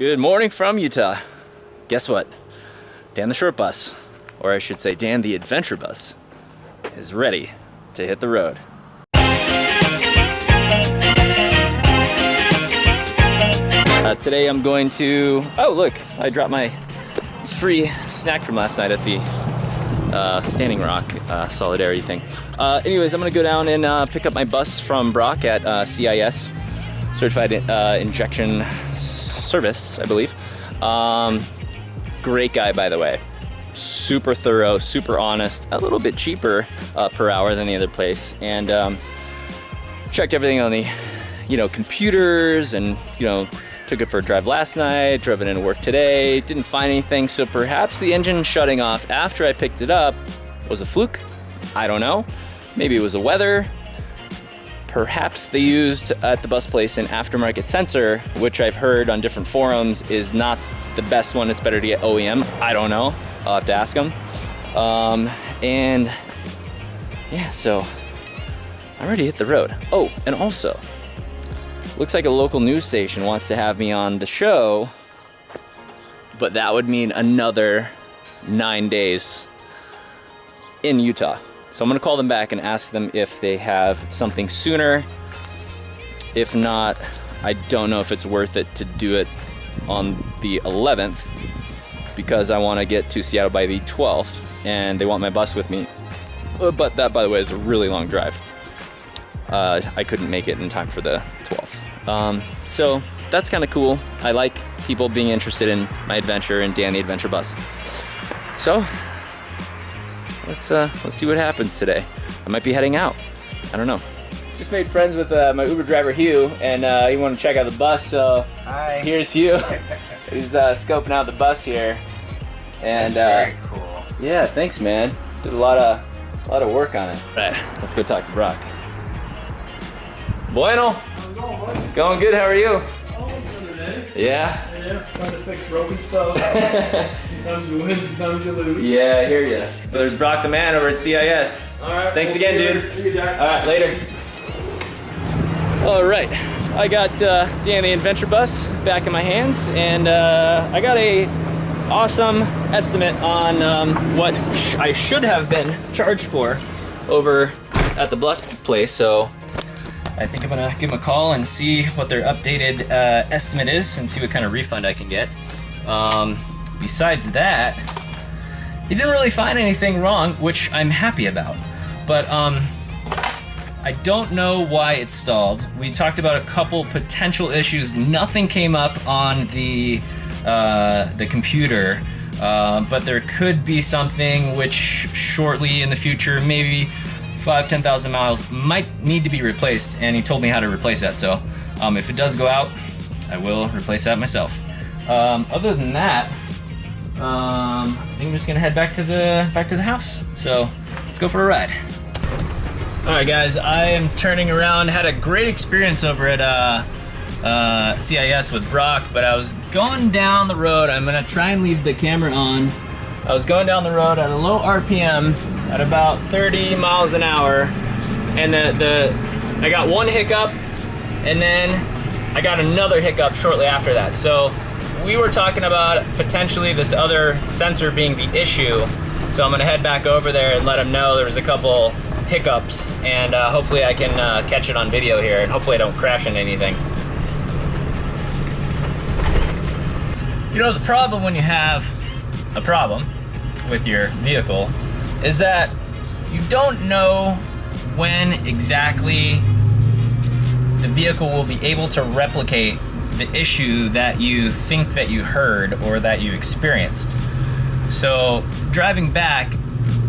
Good morning from Utah. Guess what? Dan the short bus, or I should say Dan the adventure bus, is ready to hit the road. Today I'm going to, oh look, I dropped my free snack from last night at the Standing Rock solidarity thing. Anyways, I'm gonna go down and pick up my bus from Brock at CIS, Certified Injection Service, I believe. Great guy, by the way. Super thorough, super honest, a little bit cheaper per hour than the other place. And checked everything on the, computers, and, took it for a drive last night, drove it into work today, didn't find anything. So perhaps the engine shutting off after I picked it up was a fluke. I don't know. Maybe it was the weather. Perhaps they used at the bus place an aftermarket sensor, which I've heard on different forums is not the best one. It's better to get OEM. I don't know. I'll have to ask them. And yeah, so I'm ready to hit the road. Oh, and also, looks like a local news station wants to have me on the show, but that would mean another 9 days in Utah. So I'm gonna call them back and ask them if they have something sooner. If not, I don't know if it's worth it to do it on the 11th, because I wanna get to Seattle by the 12th and they want my bus with me. But that, by the way, is a really long drive. I couldn't make it in time for the 12th. So that's kind of cool. I like people being interested in my adventure and Dan the Adventure Bus. So let's see what happens today. I might be heading out. I don't know. Just made friends with my Uber driver Hugh, and he wanted to check out the bus. So hi. Here's Hugh. He's scoping out the bus here, and that's very cool. Yeah, thanks, man. Did a lot of work on it. All right, let's go talk to Brock. Bueno. How's it going, buddy? Going good. How are you? Oh, it's another day. Yeah. Yeah, trying to fix broken stuff. Sometimes you win, sometimes you lose. Yeah, I hear you. There's Brock the man over at CIS. All right. Thanks again, dude. See you, Jack. All right, later. All right, I got Dan the Adventure Bus back in my hands, and I got a awesome estimate on what I should have been charged for over at the bus place. So I think I'm gonna give them a call and see what their updated estimate is and see what kind of refund I can get. Besides that, he didn't really find anything wrong, which I'm happy about. But I don't know why it stalled. We talked about a couple potential issues. Nothing came up on the computer, but there could be something which shortly in the future, maybe 10,000 miles, might need to be replaced, and he told me how to replace that. So if it does go out, I will replace that myself. Other than that, I think I'm just gonna head back to the house. So let's go for a ride. All right, guys, I am turning around. Had a great experience over at CIS with Brock, but I was going down the road. I'm gonna try and leave the camera on. I was going down the road at a low RPM at about 30 miles an hour, and I got one hiccup, and then I got another hiccup shortly after that. So we were talking about potentially this other sensor being the issue. So I'm gonna head back over there and let him know there was a couple hiccups, and hopefully I can catch it on video here, and hopefully I don't crash into anything. The problem when you have a problem with your vehicle is that you don't know when exactly the vehicle will be able to replicate the issue that you think that you heard or that you experienced. So driving back,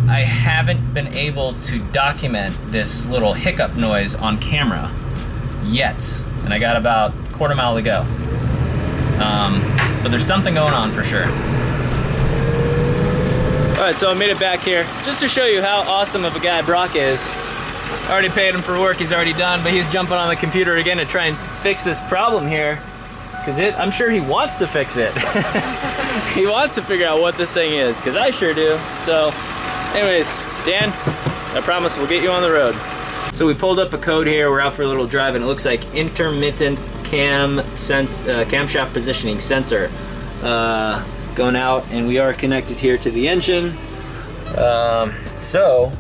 I haven't been able to document this little hiccup noise on camera yet, and I got about a quarter mile to go. But there's something going on for sure. All right, so I made it back here just to show you how awesome of a guy Brock is. I already paid him for work he's already done, but he's jumping on the computer again to try and fix this problem here, because I'm sure he wants to fix it. He wants to figure out what this thing is, because I sure do. So anyways, Dan, I promise we'll get you on the road. So we pulled up a code here, we're out for a little drive, and it looks like intermittent camshaft positioning sensor going out, and we are connected here to the engine. So,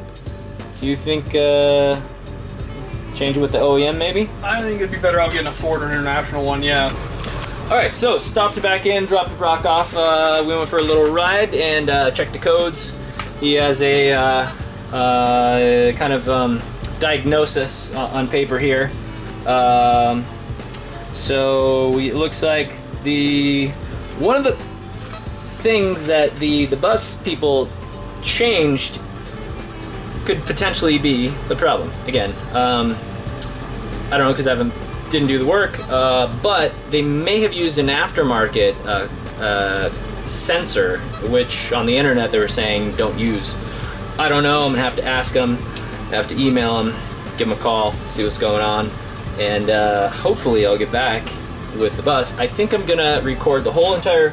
do you think change it with the OEM maybe? I think it'd be better off getting a Ford or International one, yeah. All right, so stopped back in, dropped the Brock off. We went for a little ride and checked the codes. He has a kind of diagnosis on paper here. So it looks like one of the things that the bus people changed could potentially be the problem. Again, I don't know because I didn't do the work, but they may have used an aftermarket sensor, which on the internet they were saying don't use. I don't know. I'm gonna have to ask them. I have to email them, give them a call, see what's going on, and hopefully I'll get back with the bus. I think I'm gonna record the whole entire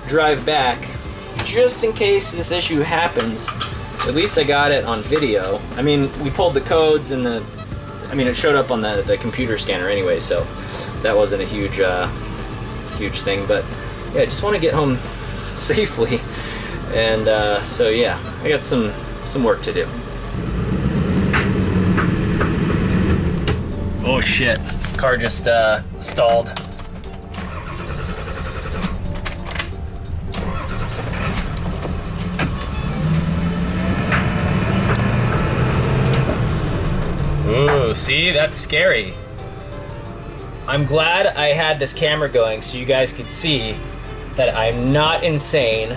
drive back just in case this issue happens. At least I got it on video. I mean, we pulled the codes and it showed up on the computer scanner anyway, so that wasn't a huge thing. But yeah, I just want to get home safely, and so yeah, I got some work to do. Oh shit, car just stalled. Ooh, see, that's scary. I'm glad I had this camera going so you guys could see that I'm not insane.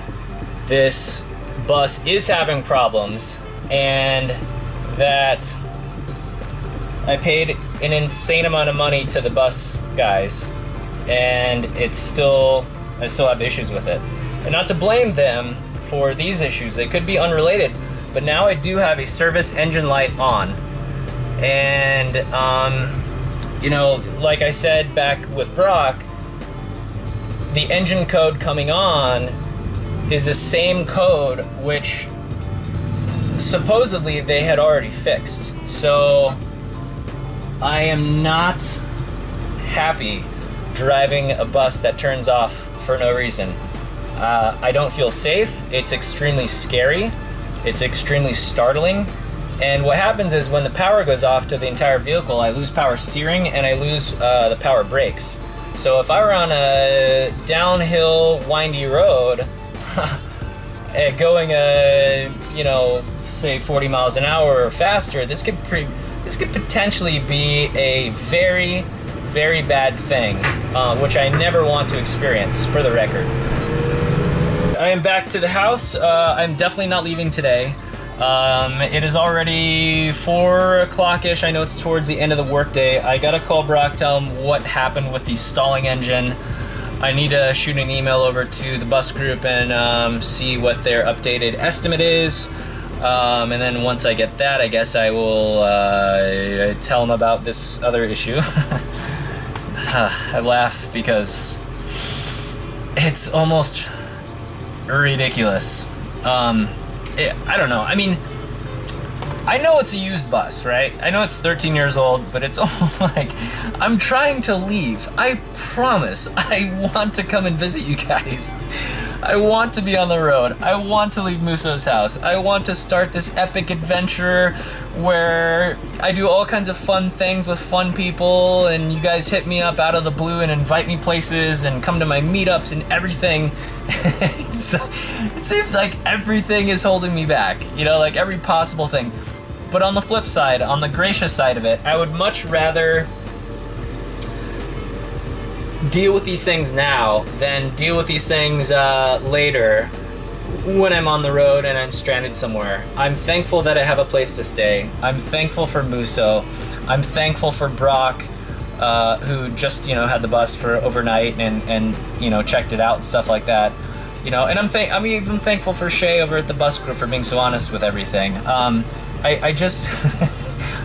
This bus is having problems, and that I paid an insane amount of money to the bus guys, and I still have issues with it. And not to blame them for these issues, they could be unrelated, but now I do have a service engine light on. And, you know, like I said back with Brock, the engine code coming on is the same code which supposedly they had already fixed. So I am not happy driving a bus that turns off for no reason. I don't feel safe. It's extremely scary. It's extremely startling. And what happens is when the power goes off to the entire vehicle, I lose power steering and I lose the power brakes. So if I were on a downhill, windy road, going you know, say 40 miles an hour or faster, this could potentially be a very, very bad thing, which I never want to experience, for the record. I am back to the house. I'm definitely not leaving today. It is already 4 o'clock-ish. I know it's towards the end of the workday. I gotta call Brock, tell him what happened with the stalling engine. I need to shoot an email over to the bus group and see what their updated estimate is. And then once I get that, I guess I will tell them about this other issue. I laugh because it's almost ridiculous. I don't know. I mean, I know it's a used bus, right? I know it's 13 years old, but it's almost like I'm trying to leave. I promise I want to come and visit you guys. I want to be on the road. I want to leave Muso's house. I want to start this epic adventure where I do all kinds of fun things with fun people, and you guys hit me up out of the blue and invite me places and come to my meetups and everything. It seems like everything is holding me back, you know, like every possible thing. But on the flip side, on the gracious side of it, I would much rather deal with these things now than deal with these things later when I'm on the road and I'm stranded somewhere. I'm thankful that I have a place to stay. I'm thankful for Muso. I'm thankful for Brock, who just, you know, had the bus for overnight and you know, checked it out and stuff like that. You know, and I'm even thankful for Shay over at the bus group for being so honest with everything. I just I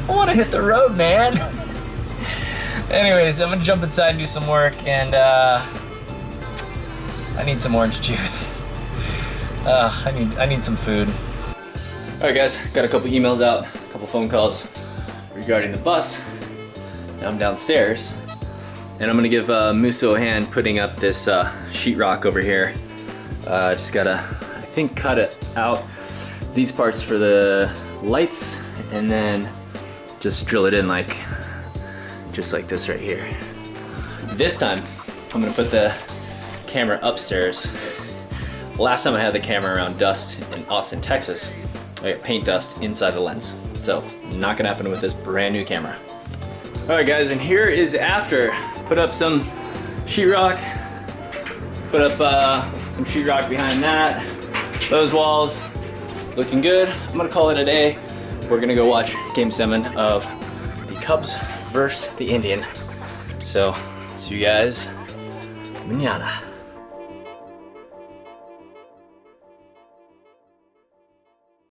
want to hit the road, man. Anyways, I'm gonna jump inside and do some work, and I need some orange juice. I need some food. All right, guys, got a couple emails out, a couple phone calls regarding the bus. Now I'm downstairs And I'm gonna give Musso a hand putting up this sheetrock over here. Just gotta, I think, cut it out, these parts for the lights, and then just drill it in just like this right here. This time, I'm gonna put the camera upstairs. Last time I had the camera around dust in Austin, Texas, I got paint dust inside the lens. So, not gonna happen with this brand new camera. All right guys, and here is after. Put up some sheetrock, put up some sheetrock behind that. Those walls looking good. I'm gonna call it a day. We're gonna go watch Game 7 of the Cubs versus the Indian. So, see you guys mañana.